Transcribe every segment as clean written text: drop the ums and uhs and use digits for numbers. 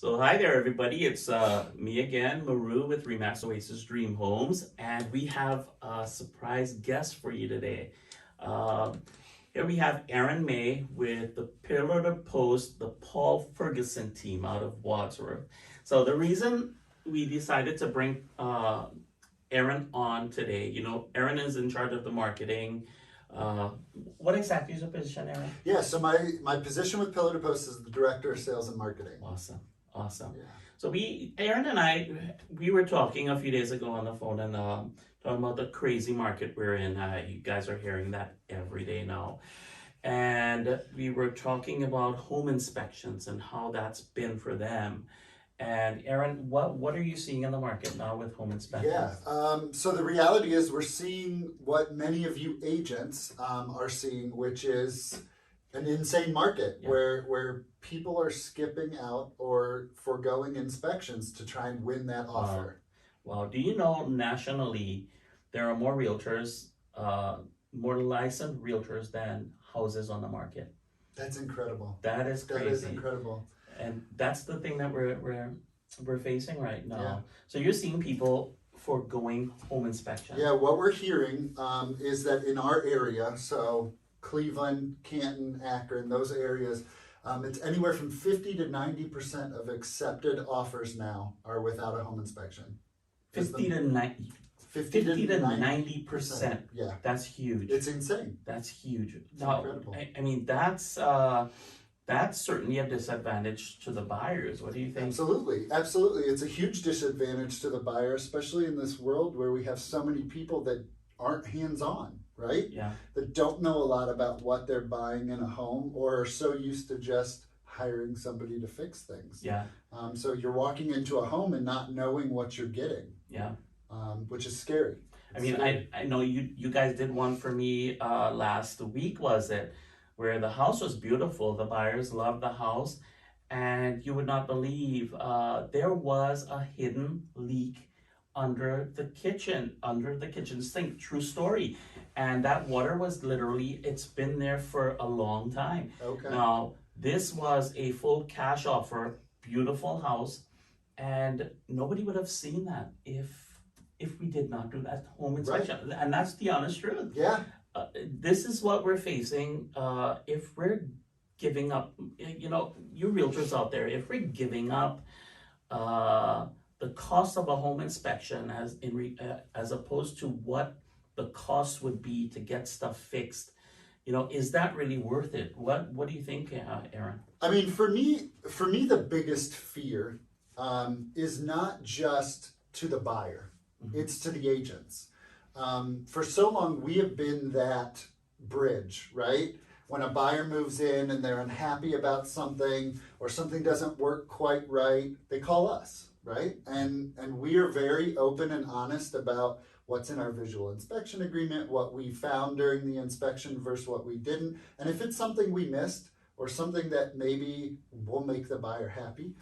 So hi there, everybody. It's me again, Meru with Remax Oasis Dream Homes, and we have a surprise guest for you today. Um, Here we have Aaron May with the Pillar to Post, the Paul Ferguson team out of Wadsworth. So the reason we decided to bring Aaron on today, Aaron is in charge of the marketing. Uh, what exactly is your position, Aaron? Yeah, so my position with Pillar to Post is the Director of Sales and Marketing. Awesome. Awesome. Yeah. So Aaron and I, we were talking a few days ago on the phone and talking about the crazy market we're in. You guys are hearing that every day now. And we were talking about home inspections and how that's been for them. And Aaron, what are you seeing in the market now with home inspections? So the reality is we're seeing what many of you agents are seeing, which is an insane market where people are skipping out or foregoing inspections to try and win that offer. Wow. Do you know nationally there are more realtors, more licensed realtors than houses on the market? That's incredible. That is crazy. That is incredible. And that's the thing that we're facing right now. Yeah. So you're seeing people foregoing home inspection. Yeah, what we're hearing is that in our area, so Cleveland, Canton, Akron, those areas, it's anywhere from 50 to 90% of accepted offers now are without a home inspection. 50 to 90%. Yeah. That's huge. It's insane. That's huge. It's incredible. I mean, that's certainly a disadvantage to the buyers. What do you think? Absolutely. It's a huge disadvantage to the buyer, especially in this world where we have so many people that aren't hands-on, right? Yeah. That don't know a lot about what they're buying in a home or are so used to just hiring somebody to fix things. Yeah. So you're walking into a home and not knowing what you're getting. Yeah. Which is scary. I know you guys did one for me last week, was it? Where the house was beautiful, the buyers loved the house, and you would not believe there was a hidden leak under the kitchen sink. True story. And that water was literally, it's been there for a long time. Okay. Now, this was a full cash offer, beautiful house, and nobody would have seen that if we did not do that home inspection. Right. And that's the honest truth. Yeah. This is what we're facing. If we're giving up, you realtors out there, if we're giving up the cost of a home inspection as opposed to what the cost would be to get stuff fixed, is that really worth it? What do you think, Aaron? I mean, for me, the biggest fear is not just to the buyer; it's to the agents. For so long, we have been that bridge, right? When a buyer moves in and they're unhappy about something or something doesn't work quite right, they call us, right? And we are very open and honest about what's in our visual inspection agreement, what we found during the inspection versus what we didn't. And if it's something we missed or something that maybe will make the buyer happy,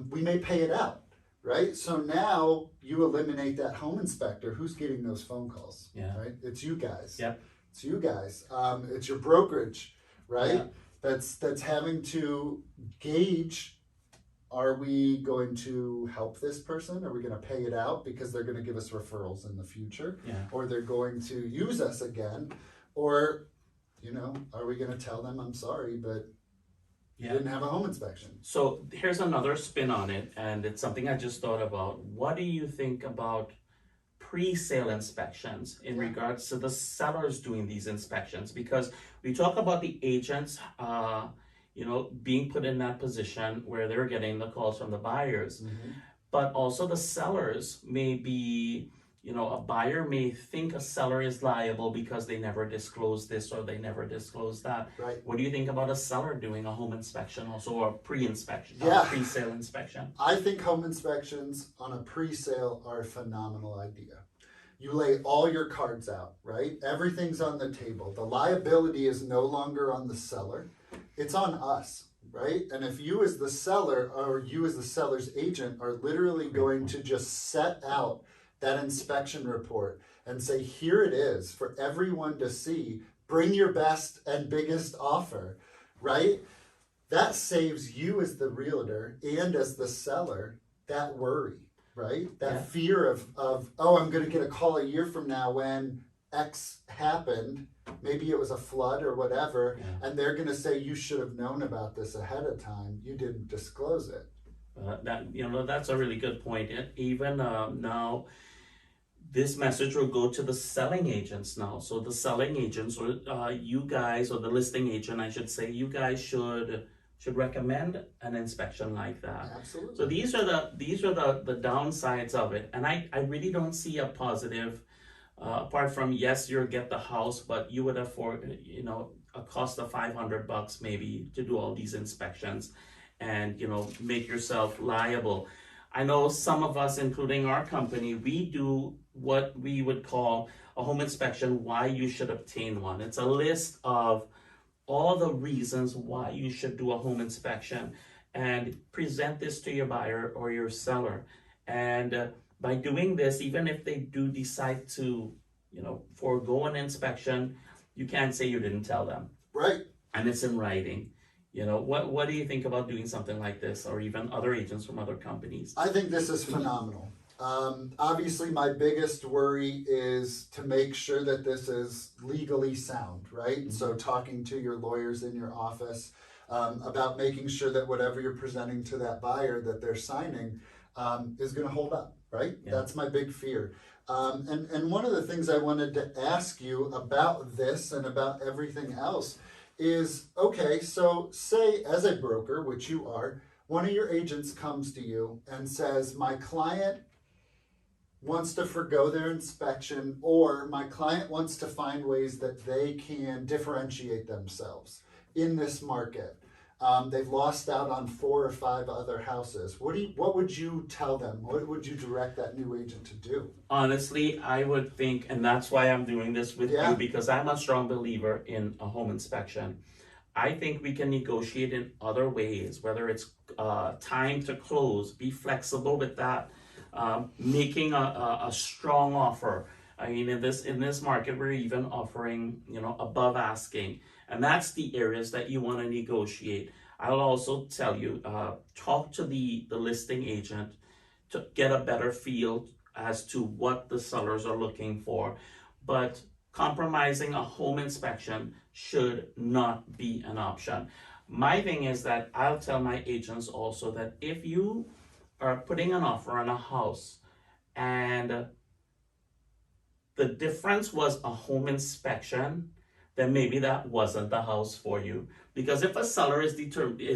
we may pay it out. Right? So now you eliminate that home inspector. Who's getting those phone calls? Yeah. Right? It's you guys. Yep. It's you guys. It's your brokerage, right? Yeah. That's having to gauge, are we going to help this person? Are we going to pay it out because they're going to give us referrals in the future? Yeah. Or they're going to use us again? Or, are we going to tell them, I'm sorry, but you didn't have a home inspection? So here's another spin on it, and it's something I just thought about. What do you think about pre-sale inspections in regards to the sellers doing these inspections? Because we talk about the agents, being put in that position where they're getting the calls from the buyers, but also the sellers may be, a buyer may think a seller is liable because they never disclosed this or they never disclosed that. Right. What do you think about a seller doing a home inspection also, or a pre-inspection, pre-sale inspection? I think home inspections on a pre-sale are a phenomenal idea. You lay all your cards out, right? Everything's on the table. The liability is no longer on the seller. It's on us, right? And if you as the seller or you as the seller's agent are literally going to just set out that inspection report and say, here it is for everyone to see, bring your best and biggest offer, right? that saves you as the realtor and as the seller that worry, right? That Yeah. fear of, oh, I'm going to get a call a year from now when X happened. Maybe it was a flood or whatever, Yeah. and they're going to say, you should have known about this ahead of time. You didn't disclose it. That's a really good point. Even now, this message will go to the selling agents now. So the selling agents, or you guys, or the listing agent, I should say, you guys should recommend an inspection like that. Absolutely. So these are the downsides of it, and I really don't see a positive. Apart from, yes, you'll get the house, but you would afford, a cost of $500 maybe to do all these inspections, and make yourself liable. I know some of us, including our company, we do what we would call a home inspection, why you should obtain one. It's a list of all the reasons why you should do a home inspection, and present this to your buyer or your seller. And by doing this, even if they do decide to, forego an inspection, you can't say you didn't tell them. Right. And it's in writing. What do you think about doing something like this, or even other agents from other companies? I think this is phenomenal. Obviously, my biggest worry is to make sure that this is legally sound, right? Mm-hmm. So talking to your lawyers in your office about making sure that whatever you're presenting to that buyer that they're signing is going to hold up, right? Yeah. That's my big fear. And one of the things I wanted to ask you about this and about everything else is, okay, so say as a broker, which you are, one of your agents comes to you and says, my client wants to forgo their inspection, or my client wants to find ways that they can differentiate themselves in this market. They've lost out on 4 or 5 other houses. What would you tell them? What would you direct that new agent to do? Honestly, I would think, and that's why I'm doing this with Yeah. you, because I'm a strong believer in a home inspection. I think we can negotiate in other ways, whether it's time to close, be flexible with that, making a strong offer. I mean, in this market, we're even offering, above asking. And that's the areas that you want to negotiate. I'll also tell you, talk to the listing agent to get a better feel as to what the sellers are looking for. But compromising a home inspection should not be an option. My thing is that I'll tell my agents also that if you are putting an offer on a house and the difference was a home inspection, then maybe that wasn't the house for you. Because if a seller is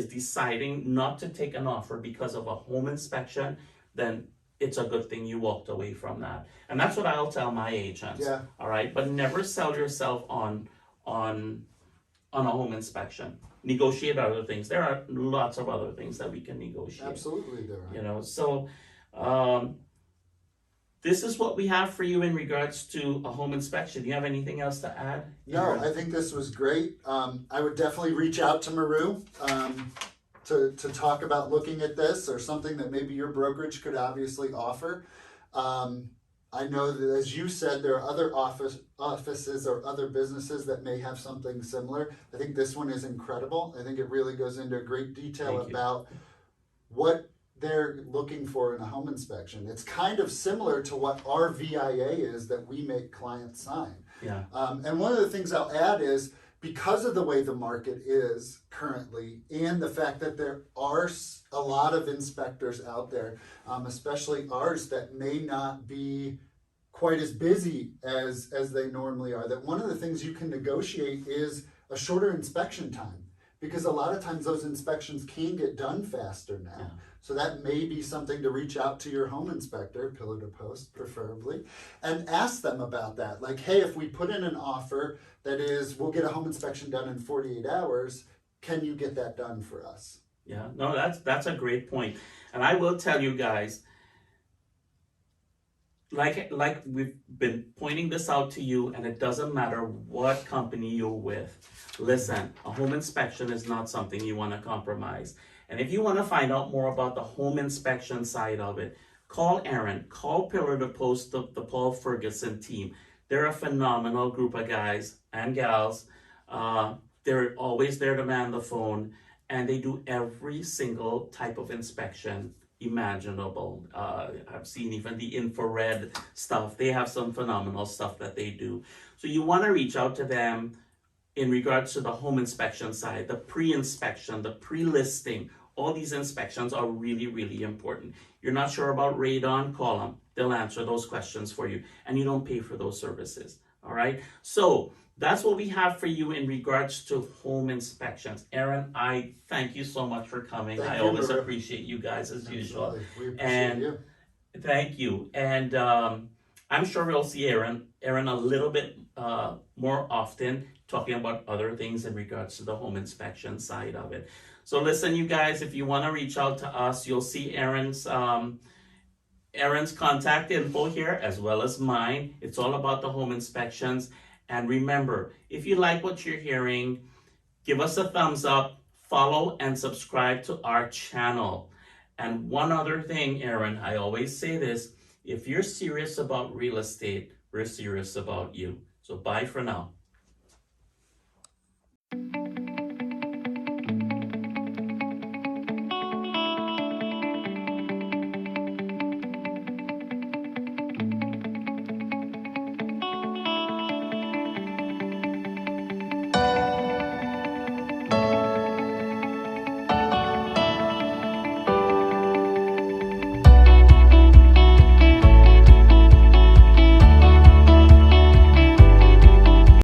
deciding not to take an offer because of a home inspection, then it's a good thing you walked away from that. And that's what I'll tell my agents. Yeah. All right. But never sell yourself on a home inspection. Negotiate other things. There are lots of other things that we can negotiate. Absolutely there are. So this is what we have for you in regards to a home inspection. Do you have anything else to add? No, I think this was great. I would definitely reach out to Meru to talk about looking at this, or something that maybe your brokerage could obviously offer. I know that, as you said, there are other offices or other businesses that may have something similar. I think this one is incredible. I think it really goes into great detail about what they're looking for in a home inspection. It's kind of similar to what our VIA is that we make clients sign. Yeah. And one of the things I'll add is, because of the way the market is currently, and the fact that there are a lot of inspectors out there, especially ours, that may not be quite as busy as they normally are, that one of the things you can negotiate is a shorter inspection time, because a lot of times those inspections can get done faster now. Yeah. So that may be something to reach out to your home inspector, pillar to post preferably, and ask them about that. Like, hey, if we put in an offer that is, we'll get a home inspection done in 48 hours, can you get that done for us? Yeah, no, that's a great point. And I will tell you guys, like we've been pointing this out to you, and it doesn't matter what company you're with. Listen, a home inspection is not something you want to compromise. And if you want to find out more about the home inspection side of it, call Aaron, call Pillar to Post, the Paul Ferguson team. They're a phenomenal group of guys and gals. They're always there to man the phone, and they do every single type of inspection imaginable. I've seen even the infrared stuff. They have some phenomenal stuff that they do. So you want to reach out to them in regards to the home inspection side, the pre-inspection, the pre-listing. All these inspections are really, really important. You're not sure about radon, call them. They'll answer those questions for you, and you don't pay for those services. All right. So that's what we have for you in regards to home inspections. Aaron, I thank you so much for coming. Thank I you, always Maria. appreciate you guys as usual. Absolutely. We appreciate And you. thank you. And I'm sure we'll see Aaron a little bit more often, talking about other things in regards to the home inspection side of it. So listen, you guys, if you want to reach out to us, you'll see Aaron's contact info here as well as mine. It's all about the home inspections. And remember, if you like what you're hearing, give us a thumbs up, follow and subscribe to our channel. And one other thing, Aaron, I always say this, if you're serious about real estate, we're serious about you. So bye for now.